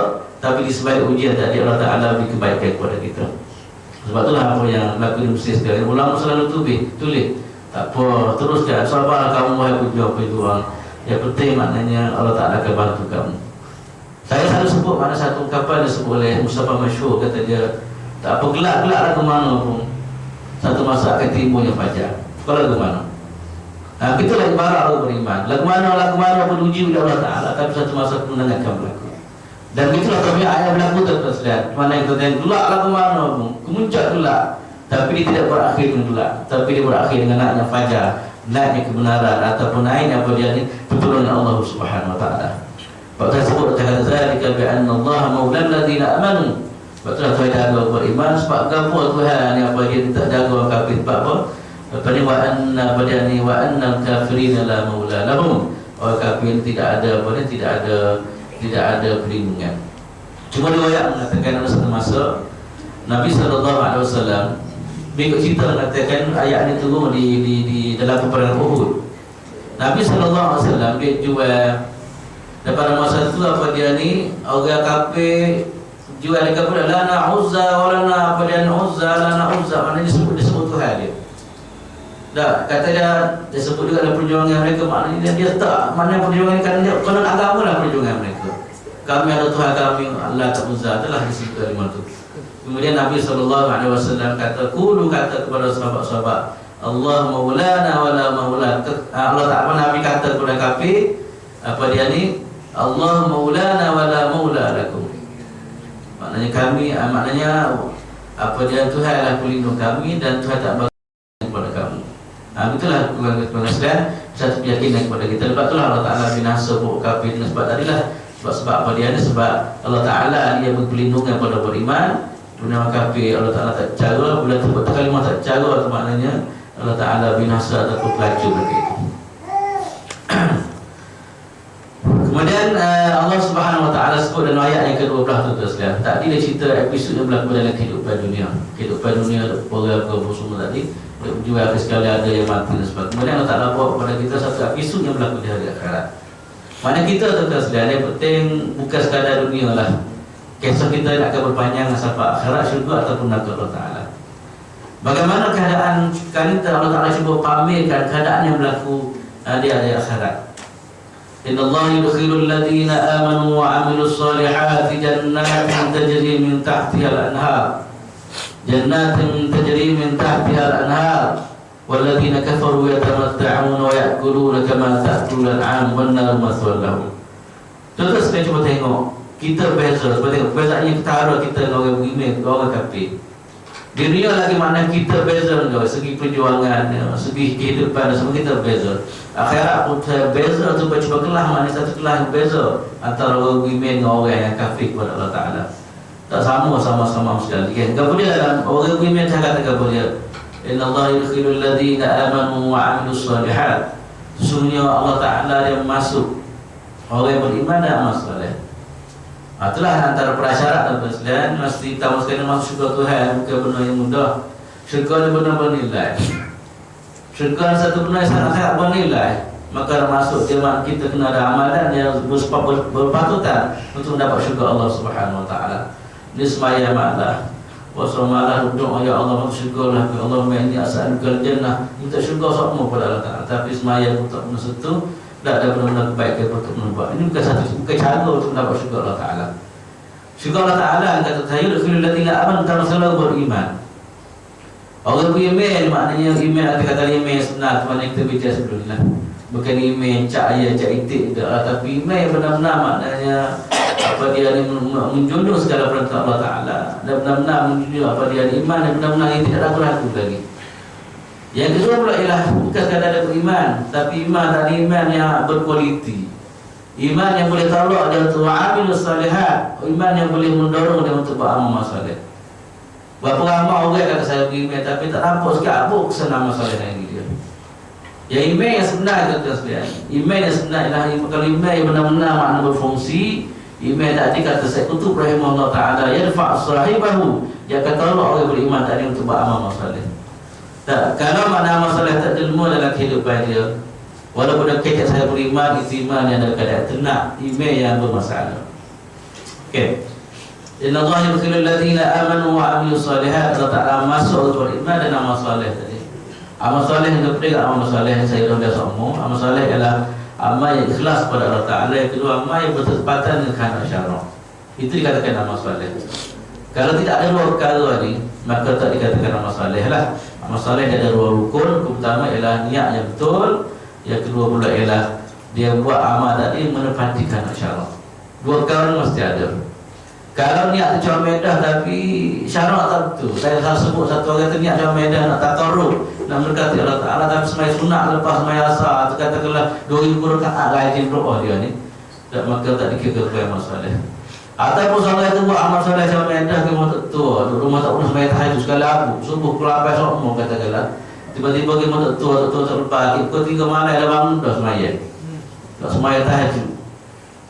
tapi di sebalik ujian tadi Allah Ta'ala beri kebaikan kepada kita. Sebab itulah apa yang berlaku di Mesir sekarang. Ulama selalu tulis tak apa, teruskan, sabarlah kamu wahai pejuang-pejuang. Yang penting maknanya Allah Ta'ala akan bantu kamu. Saya selalu sebut mana satu ungkapan disebut oleh Mustafa Masyhur, kata dia, tak apa gelak-gelak lagu mana pun, satu masa akan timbulnya fajar. Kau lagu mana? Kita lagi ibarat orang beriman. Lagu mana pun uji oleh Allah Ta'ala, tapi satu masa kemenangan akan berlaku. Dan itulah tabiat ayat berlaku terus-terus. Mana yang terjadi gelak lagu mana pun, kemuncak gelak, tapi dia tidak berakhir dengan gelak, tapi dia berakhir dengan naiknya fajar, naiknya kebenaran ataupun naiknya apa dia ni pertolongan Allah Subhanahu Wa Ta'ala. Sebab saya sebut kata zalika bi anna Allah maula alladziina amanu. Sebab itulah Tuhan jaga orang beriman. Sebab apa Tuhan ni apa dia tak jaga orang kafir? Sebab apa ni wa anna pada ni wa anna al-kafirina la maula lahum. Orang kafir tidak ada apa ni, tidak ada perlindungan. Cuma riwayat mengatakan ada satu masa Nabi SAW berikut cerita mengatakan ayat ini turun di dalam peperangan Uhud. Nabi SAW dia jual. Dan pada masa itu apa dia ni orang kafir jual kepada lana uzza wa lana apa dia uzza lana uzza, maknanya disebut Tuhan dia. Dah kata dia sebut juga dalam perjuangan mereka, maknanya dia tak mana perjuangan kan dia konon agama lah perjuangan mereka. Kami ada Tuhan kami Allah tak uzza, telah disebut kalimat itu. Kemudian Nabi SAW kata kepada sahabat-sahabat, Allah maulana wala maula. Allah tak apa Nabi kata kepada kafir apa dia ni, Allah maulana wala maula lakum. Maknanya kami, maknanya apa dia Tuhan adalah pelindung kami dan Tuhan tak bagi kepada kamu. Itulah kemudian satu keyakinan kepada kita. Sebab itulah Allah Ta'ala binasa buruk kafir. Sebab tadilah sebab apa dia ni, sebab Allah Ta'ala dia berperlindungan kepada beriman. Dunia kafir Allah Ta'ala tak cara. Bila sebut kalimah tak cara itu maknanya Allah Ta'ala binasa ataupun pelacur mereka itu. Kemudian Allah Subhanahu Wa Taala sebut dalam ayat yang ke-12 tu sekalian. Tadi dia cerita episod yang berlaku dalam kehidupan dunia. Kehidupan dunia orang semua tadi juga sekali ada yang mati dan sebagainya. Kemudian Allah Taala bawa kepada kita satu episod yang berlaku di hari akhirat. Mana kita tuan-tuan sekalian, yang penting bukan sekadar dunia lah. Kisah kita nak akan berpanjang sampai akhirat syurga ataupun neraka Allah Taala. Bagaimana keadaan kali ini Allah Taala cuba pamerkan keadaan yang berlaku di hari akhirat. Inna Allah yudkhilul ladzina amanu wa 'amilus solihati jannatin tajri min tahtiha al-anhar. Jannatin tajri min tahtiha al-anhar. Wal ladzina kafaru yatamatta'un wa ya'kuluna kama ta'kulul an'am wan nar maswal lahum. Terus kita cuba tengok kita beza, sebab tengok perbezaannya ketara kita dengan orang beriman dengan orang kafir. Di dunia lagi mana kita beza juga, segi perjuangan, segi kehidupan semua kita beza. Akhirat pun beza tu cuba kelah mana satu kelah beza antara orang beriman dengan orang yang kafir kepada Allah Taala. Tak sama sekali. Kan? Tak boleh dalam orang beriman cakap tak boleh. Inna Allah yudkhilul ladzina amanu wa 'amilus shalihat. Sesungguhnya Allah Taala dia masuk orang yang beriman dan amal soleh. Itulah antara prasyarat dan sekalian mesti tahu sekalian masuk syurga Tuhan bukan benda yang mudah. Syurga ni benda bernilai. Syurga satu benda yang sangat bernilai. Maka masuk jemaah kita kena ada amalan yang berpatutan untuk mendapat syurga Allah Subhanahu Wa Taala. Ini semaya malah. Wassalamualaikum doa ya Allah masuk syurga lah. Ya Allah inni as'aluka al-jannah. Minta syurga semua pada Allah Taala. Tapi semaya untuk masuk tu tak ada benda-benda kebaikan untuk menubah. Ini bukan cara untuk mendapat syurga Allah Ta'ala. Syurga Allah Ta'ala kata saya yudkhilul ladzina amanu dan selalu beriman. Orang beriman maknanya iman ada kata iman sebenar mana kita baca sebelum ni lah. Bukan iman cak ayah cak itik dah, tapi iman yang benar-benar maknanya apa dia ni menjunjung segala perintah Allah Ta'ala dan benar-benar menjunjung apa dia ni iman dan benar-benar yang tidak ragu-ragu lagi. Yang kedua pula ialah bukan sekadar ada beriman, tapi iman dan iman yang berkualiti. Iman yang boleh tolak dia untuk amilus salihat, iman yang boleh mendorong dia untuk beramal saleh. Berapa ramai orang kata saya beriman tapi tak nampak sekali apa kesan amal saleh ini dia. Yang iman yang sebenar kata sekalian. Iman yang sebenar ialah kalau iman yang benar-benar makna berfungsi, iman tadi kata saya kutub rahimahullah Ta'ala yarfa' sahibahu, yang kata Allah orang beriman tadi untuk beramal saleh. Tak, kalau makna amal soleh tak jelma dalam kehidupan dia, walaupun dia kata saya beriman, itu iman yang dalam keadaan tenang, iman yang bermasalah. Okey. Inna Allah yudkhilul ladzina amanu wa 'amilus shalihat. Allah Ta'ala masuk beriman dan amal soleh tadi. Amal soleh yang kedua amal soleh yang saya dah biasa omong. Amal soleh ialah amal yang ikhlas kepada Allah Ta'ala. Yang kedua amal yang bertepatan dengan kehendak syarak. Itu dikatakan amal soleh. Kalau tidak ada dua perkara ni, maka tak dikatakan amal soleh lah. Amal soleh ada dua rukun. Pertama ialah niat yang betul. Yang kedua pula ialah dia buat amal tadi menepati kehendak syarak. Dua perkara mesti ada. Kalau niat tu comel dah tapi syarak tak betul. Saya sebut satu orang tu niat comel dah nak takarrub, nak mendekati Allah Ta'ala, tapi semai sunat lepas semai asar, katakanlah 2000 rakaat rajin doa dia ni, tak, maka tak dikira amal soleh. Ataupun solat itu buat amal soleh comel dah ke rumah tak tua, rumah tak pernah semai tahajud sekali abu, subuh kelapai sokmo katakanlah. Tiba-tiba ke rumah tak tua tak lupa, kau tinggal mana ada bangun dah semai. Tak semai tahajud.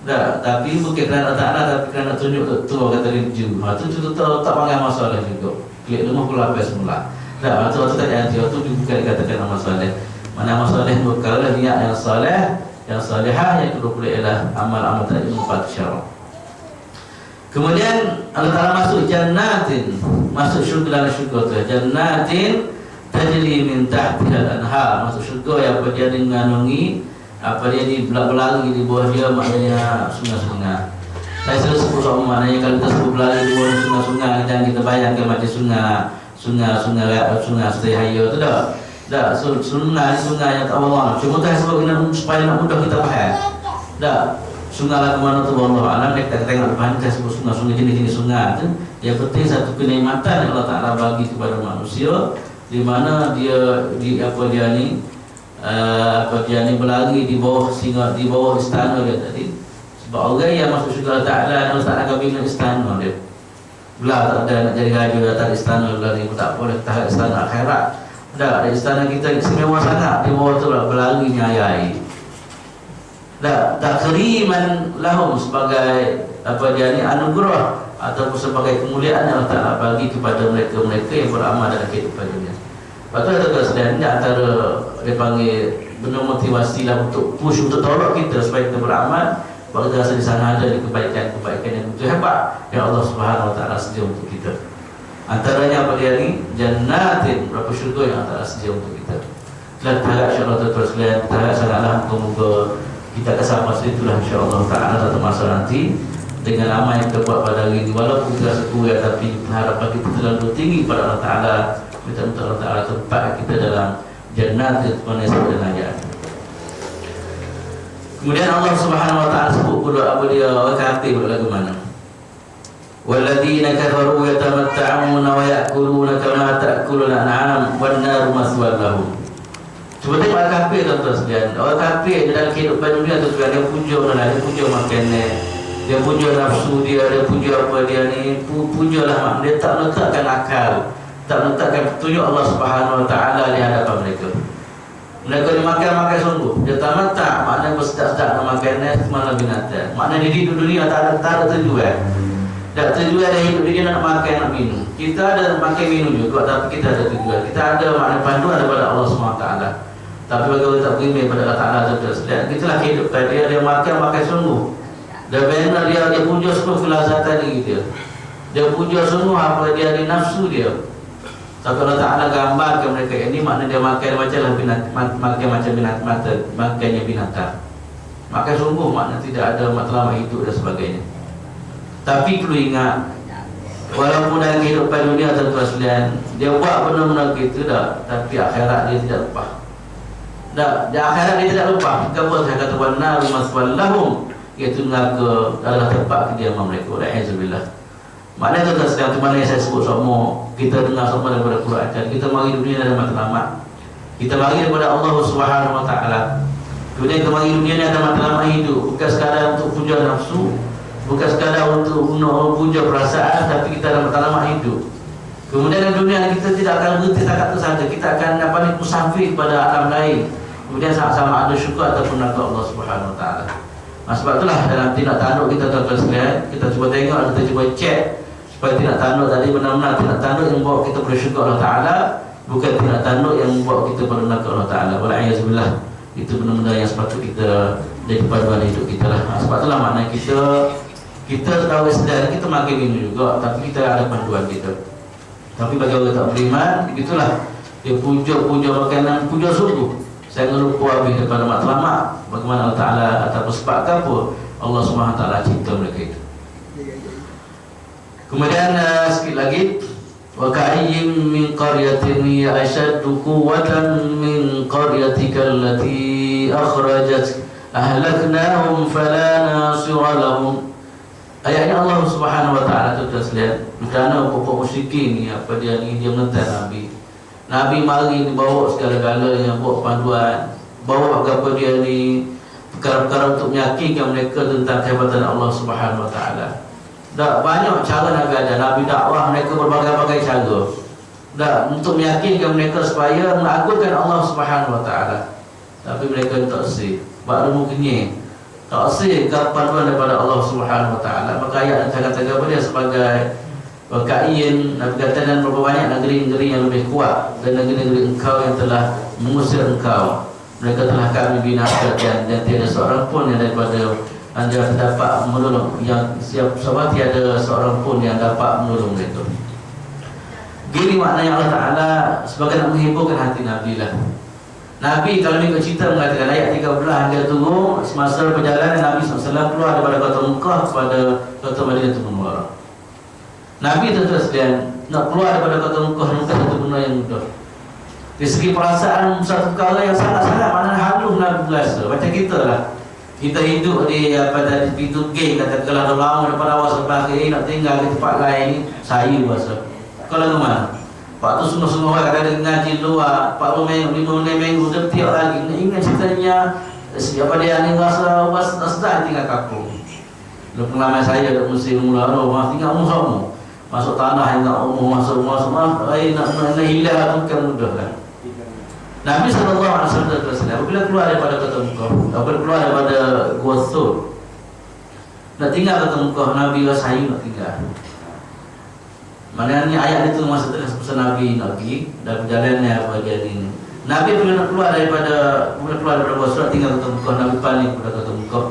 Tak, tapi bukan kerana tak ada, tapi kerana tunjuk tua kata rinju. Itu tak panggil amal soleh juga. Klik rumah kelapai semula. Tak, itu tak jadi, itu bukan dikatakan amal soleh. Mana amal soleh berkala niat yang soleh, yang solehah, yang kedua pula ialah amal-amal tadi menepati syarak. Kemudian Allah Ta'ala masuk jannatin, masuk syurga dalam syurga tu. Jannatin tajri min tahtiha al-anhar, masuk syurga yang apa dia mengandungi, apa dia di berlari di bawah dia, maknanya sungai-sungai. Saya selalu sebut soal maknanya kalau kita sebut berlari di bawah sungai-sungai, jangan kita bayangkan macam sungai Setiahaya tu dah. Dah sungai yang tak Allah. Cuma saya sebut supaya nak mudah kita faham. Dah. Sungai lah ke mana tu Allah Alam. Kita tengok depan kita sebut sungai-sungai jenis-jenis sungai tu. Yang penting satu kenikmatan yang Allah Ta'ala bagi kepada manusia, di mana dia ni berlari di bawah di bawah istana dia tadi. Sebab orang yang masuk syurga Allah Ta'ala, Allah Ta'ala akan bina istana dia. Belah tak ada nak jadi raja atas istana berlari, tak boleh tahan istana akhirat. Dah ada istana kita istimewa sangat, di bawah tu lah berlari nyayai. Tak keriman lahum sebagai apa dia ni anugerah ataupun sebagai kemuliaan yang Allah Ta'ala bagi kepada mereka-mereka yang beramal dalam kehidupan dunia. Lepas tu sebenarnya antara dia panggil benar motivasi lah untuk push, untuk tolak kita supaya kita beramal. Sebab kita rasa di sana ada kebaikan yang begitu hebat yang Allah Subhanahu Wa Ta'ala sedia untuk kita. Antaranya apa dia ni? Jannatin, berapa syurga yang Allah Ta'ala sedia untuk kita. Kita harap insyaAllah tuan-tuan sekalian, kita harap sangatlah moga kita akan sampai situlah insyaAllah Ta'ala satu masa nanti dengan amal yang kita buat pada hari ini. Walaupun kita rasa kurang, tapi harapan kita terlalu tinggi pada Allah Ta'ala. Kita minta Allah Ta'ala tempat kita dalam jannat yang mana sebut dan ayat. Kemudian Allah Subhanahu Wa Ta'ala sebut pula apa dia orang kafir pula lagu mana. walladzina kafaru yatamatta'una wa ya'kuluna kama ta'kulul an'am wan naru maswan lahum. Cuba tengok orang kafir tuan-tuan sekalian. Orang kafir dalam kehidupan dunia tu dia puja orang lain, dia puja makanan, dia puja nafsu dia puja apa dia ni, pujalah mak dia, tak letakkan akal, tak letakkan petunjuk Allah Subhanahu Wa Taala di hadapan mereka. Mereka ni makan sungguh. Dia tamatta, maknanya bersedap-sedap nak makan semalam binatang. Maknanya di dunia tak ada tujuan. Tak tujuan dah hidup dia nak makan, nak minum. Kita ada makan minum juga, tapi kita ada tujuan. Kita ada makna panduan daripada Allah SWT. Tapi bagi orang tak beriman pada Allah Ta'ala sekalian, itulah kehidupan dia. Dia makan sungguh. Dia benar dia puja sungguh filazatan diri dia. Dia puja sungguh apa dia di nafsu dia. Tapi Allah Ta'ala gambarkan mereka ini, makna dia makan macamlah makan macam makannya binatang. Makan sungguh makna tidak ada matlamat hidup dan sebagainya. Tapi perlu ingat, walaupun dalam kehidupan dunia tuan-tuan sekalian, dia buat benda-benda gitu dah, tapi akhirat dia tidak lupa. Dah, di akhirat dia tidak lupa. Kenapa saya kata wan-naru maswan lahum, iaitu neraka adalah tempat kediaman mereka. Alhamdulillah. Maknanya tuan-tuan sekalian, tu mana yang saya sebut semua, kita dengar semua daripada Quran kan. Kita mari dunia dalam matlamat. Kita mari daripada Allah Subhanahu Wa Taala. Kemudian kita mari dunia ni ada matlamat hidup, bukan sekadar untuk puja nafsu, bukan sekadar untuk puja perasaan, tapi kita ada matlamat hidup. Kemudian dalam dunia kita tidak akan berhenti setakat itu saja. Kita akan musafir kepada alam lain. Kemudian sama-sama ada syukur ataupun nakal Allah Subhanahu Wa Taala. Sebab itulah dalam tindak tanduk kita tuan-tuan sekalian, kita cuba tengok, kita cuba cek supaya tindak tanduk tadi benar-benar tindak tanduk yang membawa kita bersyukur Allah Ta'ala, bukan tindak tanduk yang membawa kita bernakal Allah Ta'ala. Wal'ayazubillah. Itu benar-benar yang sepatut kita jadi panduan hidup kita lah. Sebab itulah makna kita tahu sedar, kita makin minum juga, tapi kita ada panduan kita. Tapi bagi orang tak beriman, begitulah. Dia puja makanan, puja sungguh. Saya lupa habis daripada matlamat bagaimana Allah Ta'ala ataupun sebab apa Allah SWT cipta mereka itu. Kemudian sikit lagi, wa ka'ayyim min qaryatin hiya ashaddu quwwatan min qaryatika allati akhrajat ahlaknahum fala nasira lahum. Ayatnya Allah Subhanahu Wa Taala tu sekalian, kerana pokok musyrikin ni apa dia ni, dia menentang Nabi. Nabi mari dibawa segala-galanya, bawa panduan, bawa apa dia ni, perkara-perkara untuk meyakinkan mereka tentang kehebatan Allah Subhanahu Wa Taala. Dah banyak cara Nabi ada, Nabi dakwah mereka berbagai-bagai cara. Dah untuk meyakinkan mereka supaya mengagungkan Allah Subhanahu Wa Taala. Tapi mereka tak sih, baru mungkinnya tak sih panduan daripada Allah Subhanahu Wa Taala. Maka ayat yang kata dia sebagai Wakain, Nabi kata, dan berapa banyak negeri-negeri yang lebih kuat dan negeri-negeri engkau yang telah mengusir engkau, mereka telah kami binasakan, dan tiada seorang pun yang daripada anda dapat menolong, yang siapa tiada seorang pun yang dapat menolong mereka. Gini maknanya Allah Ta'ala sebagai nak menghiburkan hati Nabi lah. Nabi kalau mengikut cerita mengatakan ayat 13 hingga turun, semasa perjalanan Nabi SAW keluar daripada kota Mekah kepada kota Madinah Munawwarah. Nabi tuan-tuan sekalian nak keluar daripada kota Mekah bukan satu benda yang mudah. Dari segi perasaan satu perkara yang sangat-sangat maknanya halus Nabi berasa. Macam kita lah, kita hidup di pintu gate, katakanlah dah lama daripada awal sampai akhir, nak tinggal di tempat lain ni saya rasa. Kalau ke mana? Pak tu semua-semua orang kadang ngaji luar 4 minggu, 5 minggu dia tiap lagi. Ingat ceritanya siapa dia ni rasa tak sedar tinggal kampung. Lalu pengalaman saya dah musim mula tinggal umur sama. Masuk tanah yang tak umur, masuk rumah semua, nak hilang bukan mudah kan. Nabi SAW apabila keluar daripada kota Mekah, apabila keluar daripada Gua Thur, nak tinggal kota Mekah, Nabi rasayu nak tinggal. Maknanya ayat itu masa tengah pesan Nabi nak pergi dan perjalanannya apa dia ni. Nabi bila nak keluar daripada Gua Thur, tinggal kota Mekah, Nabi paling kepada kota Mekah.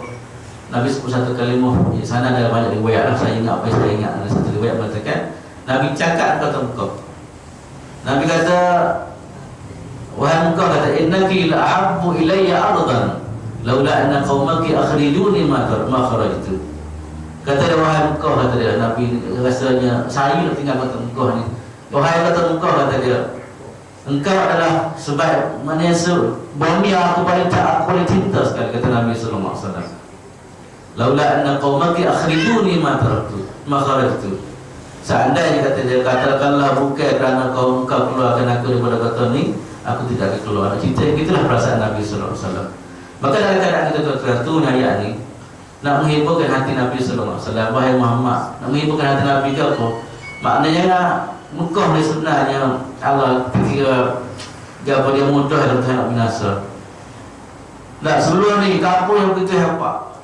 Nabi sebut satu kalimah, di sana ada banyak riwayat lah, saya ingat apa yang saya ingat. Ada satu riwayat mengatakan Nabi cakap kata Mekah. Nabi kata, wahai Mekah, kata innaki la ahabbu ilayya ardan laula anna qaumaki akhrijuni ma kharajtu. Kata dia, wahai Mekah, kata dia, Nabi rasanya saya nak tinggal kata Mekah ni. Wahai kata Mekah, kata dia, engkau adalah sebab maknanya bumi aku paling cinta sekali, kata Nabi sallallahu alaihi wasallam. Laula anna qaumaki akhrijuni ma taraktu ma kharajtu. Seandainya kata dia, katakanlah bukan kerana kau keluarkan aku daripada kota ni, aku tidak akan keluar. Itulah perasaan Nabi sallallahu alaihi wasallam. Maka dalam keadaan kita tertentu ayat ni nak menghiburkan hati Nabi sallallahu alaihi wasallam, wahai Muhammad, nak menghiburkan hati Nabi ke apa? Maknanya nak Mekah ni sebenarnya Allah ketika dia mudah dalam nak binasa. Tak, sebelum ni kampung yang begitu hebat,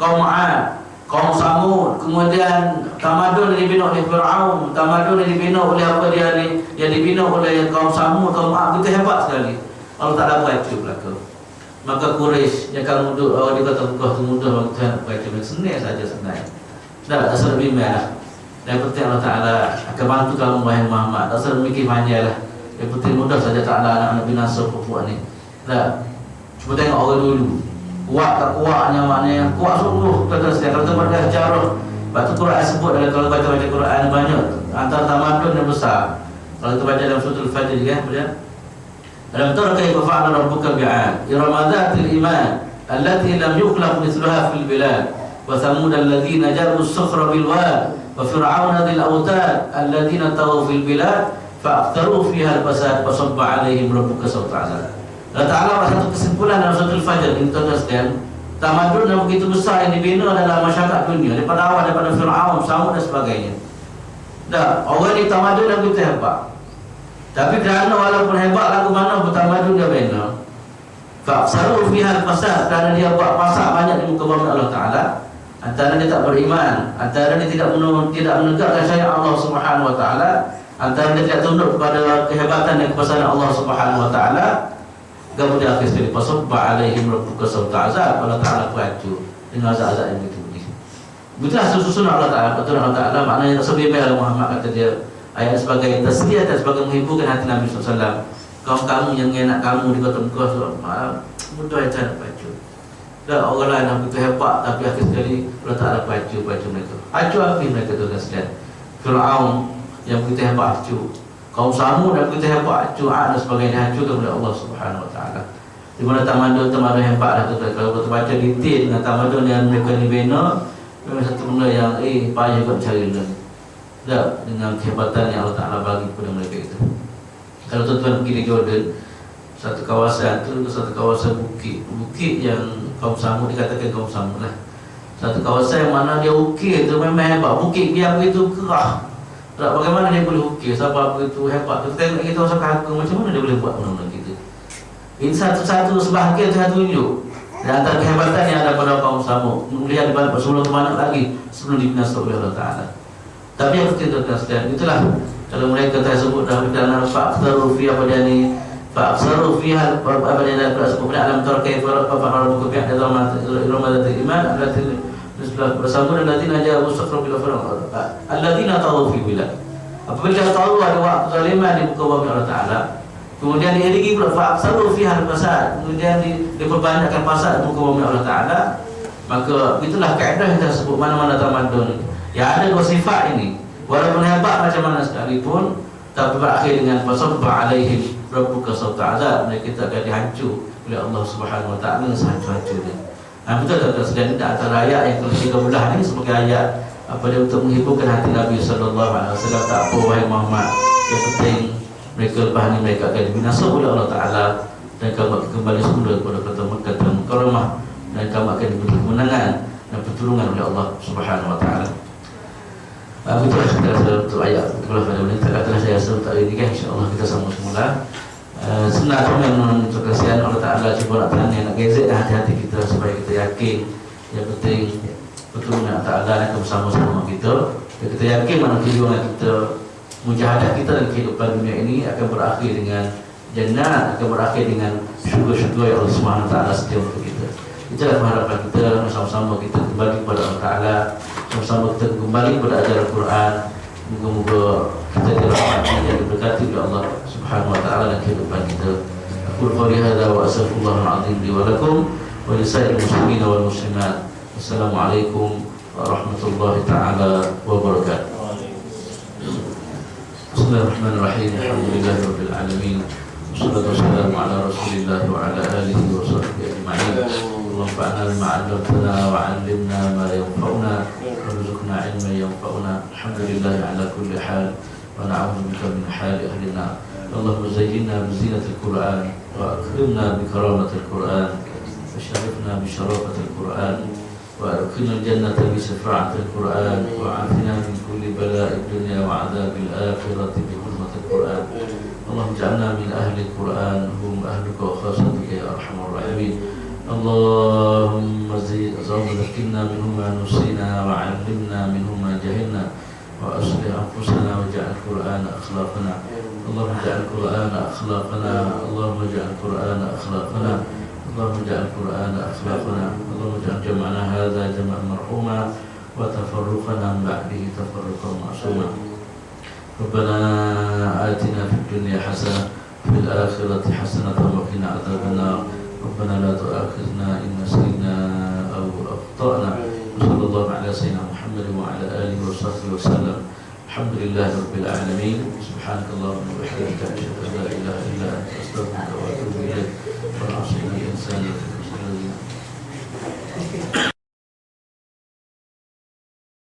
kaum Ad, kaum Samud, kemudian tamadun yang dibina oleh Fir'aun, tamadun yang dibina oleh apa dia ni, yang dibina oleh kaum Samud, kaum Ad, begitu hebat sekali. Allah Ta'ala baca belaka. Maka Quraisy yang kamu duduk, dia kata Mekah tu mudah bagi Tuhan baca, senang saja sebenarnya. Tak usah lebih lah. Yang penting Allah Ta'ala akan bantu kamu wahai Muhammad. Tak usah mikir panjang lah. Yang penting mudah saja Ta'ala anak-anak binasa perempuan ni. Tak, cuba tengok orang dulu, kuat tak kuatnya, maknanya kuat sungguh. Kata kalau kita baca sejarah, waktu Quran sebut dalam, kalau baca Quran banyak antara tamadun yang besar. Kalau kita baca dalam surah Al-Fajr kan, alam tara kaifa fa'ala rabbuka bi'ad iram dzatil iman allati lam yukhlaq mithluha fil bilad wa thamud alladhina jabu as-sakhra bil wad wa fir'auna dhil awtad alladhina taghaw fil bilad fa'aktharu fiha al-fasad wa sabba 'alaihim rabbuka sawta 'azab. Allah Ta'ala buat satu kesimpulan dalam surah Al-Fajr ini, tuan-tuan, tamadun yang begitu besar yang dibina dalam masyarakat dunia, daripada awal, daripada Fir'aun, Samud dan sebagainya. Dah, orang ni tamadun yang begitu hebat. Tapi kerana walaupun hebat lagu mana bertamadun dia bina, fa'aksaru fiha al-fasad, kerana dia buat pasak banyak di muka bumi Allah Ta'ala, antara dia tak beriman, antara dia tidak menegakkan syariat Allah Subhanahu Wa Ta'ala, antara dia tidak tunduk kepada kehebatan dan kebesaran Allah Subhanahu Wa Ta'ala. Kemudian akhir sekali, fasabba alaihim rabbuka sawta azab, Allah Ta'ala pacu dengan azab-azab yang begitu pedih. Begitulah susunan Allah Ta'ala, betul Allah Ta'ala. Maknanya sebagaimana Muhammad kata dia, ayat sebagai tasdiyah dan sebagai menghiburkan hati Nabi SAW. Kaum-kamu yang enak kamu di kota Mekah, mudah yang cara pacu. Dan orang lain yang begitu hebat, tapi akhir sekali Allah Ta'ala pacu mereka. Pacu apa mereka tu sekalian? Fir'aun yang begitu hebat pacu, kaum Samud dan begitu hebat, Ad dan sebagainya, hancurkan oleh Allah Subhanahu Wa Ta'ala. Di mana tamadun hebat lah tu. Kalau kita baca detail dengan tamadun yang mereka ni bina, memang satu benda yang payah juga cari lagi. Tak, dengan kehebatan yang Allah Ta'ala bagi kepada mereka itu. Kalau tuan-tuan pergi di Jordan, satu kawasan tu, satu kawasan bukit yang kaum Samud dikatakan kaum Samud lah. Satu kawasan yang mana dia ukir tu memang hebat. Bukit dia begitu kerah. Tak, bagaimana dia boleh ukir sampai begitu hebat. Kita tengok kita rasa kagum, macam mana dia boleh buat benda-benda gitu. Ini satu sebahagian saya tunjuk dan antara kehebatan yang ada pada kaum Samud. Melihat di balik sebelum kemana lagi, sebelum dibinasakan oleh Allah Ta'ala. Tapi yang kita katakan itulah, kalau mereka tersebut dalam dalam fa'aktsaru fi apa dia ni, fa'aktsaru fiha apa dia dalam kemudian alam tara kaifa fa'ala rabbuka bi'ad dzatil iman allati bersama alladzina ja'u sakhra bil afran alladzina taghaw fi bilad. Apabila tahu ada waktu zaliman di muka bumi Allah Ta'ala, kemudian diiringi pula fa'aktsaru fiha al-fasad, kemudian diperbanyakkan fasad di muka bumi Allah Ta'ala, maka itulah kaedah yang kita sebut mana-mana tamadun ya ada dua sifat ini, walaupun hebat macam mana sekalipun, tapi berakhir dengan fasabba alaihim rabbuka sawta azab, mereka kita akan dihancur oleh Allah Subhanahu Wa Ta'ala dengan sehancur-hancurnya. Betul tak sekalian, antara ayat yang ke-13 ni sebagai ayat apa dia untuk menghiburkan hati Nabi sallallahu alaihi wasallam. Tak apa wahai Muhammad, yang penting mereka lepas ni mereka akan dibinasa oleh Allah Ta'ala, dan kamu kembali semula kepada kota Mekah dan Mukarramah, dan kamu akan diberi kemenangan dan pertolongan oleh Allah Subhanahu Wa Ta'ala. Itulah kita rasa untuk ayat itulah pada menit katalah saya rasa untuk hari ini kan, insyaAllah kita sambung semula. Sebenarnya memang untuk kasihan Allah Ta'ala cuba nak tanya, nak gezek hati-hati kita supaya kita yakin yang penting pertolongan Allah Ta'ala yang bersama-sama kita, dan kita yakin mana tujuan kita, mujahadah kita dalam kehidupan dunia ini akan berakhir dengan jannah, akan berakhir dengan syukur-syukur yang Allah Subhanahu Wa Ta'ala setia untuk kita. Itulah harapan kita, sama-sama kita kembali kepada Allah Ta'ala, sama-sama kita kembali kepada ajaran Quran. Moga-moga kita dirahmati dan diberkati oleh Allah Subhanahu Wa Ta'ala dalam kehidupan kita. Aqul qawli hadza wa astaghfirullahal azim li wa lakum wa lisairil muslimin wal muslimat. Wassalamualaikum warahmatullahi taala wabarakatuh. Bismillahirrahmanirrahim. Alhamdulillahirabbil alamin. Wassalatu wassalamu ala Rasulillah wa ala alihi wa sahbihi ajma'in. اللهم انفعنا بما علمتنا وعلمنا ما ينفعنا وارزقنا علما ينفعنا. الحمد لله على كل حال ونعوذ بك من حال أهل النار. اللهم زينا بزينة القرآن وأكرمنا بكرامة القرآن وشرفنا بشرافة القرآن وأدخلنا الجنة بشفاعة القرآن وعافنا من كل بلاء الدنيا وعذاب الآخرة بحرمة القرآن. اللهم اجعلنا من أهل القرآن هم أهلك وخاصتك يا أرحم الراحمين. اللهم ذكرنا منه ما نسينا وعلمنا منه ما جهلنا وأصلح أنفسنا واجعل القرآن أخلاقنا. اللهم اجعل القرآن أخلاقنا. اللهم اجعل القرآن أخلاقنا. اللهم اجعل القرآن أخلاقنا. اللهم اجعل جمعنا هذا جمعا مرحوما وتفرقنا من بعده تفرقا معصوما. ربنا آتنا في الدنيا حسنة وفي الآخرة حسنة وقنا عذاب النار. ربنا لا تؤاخذنا إن نسينا أو أخطأنا. وصلى الله على سيدنا محمد وعلى آله وصحبه وسلم. الحمد لله رب العالمين. سبحانك اللهم وبحمدك أشهد أن لا إله إلا أنت أستغفرك وأتوب إليك. والعصر إنسان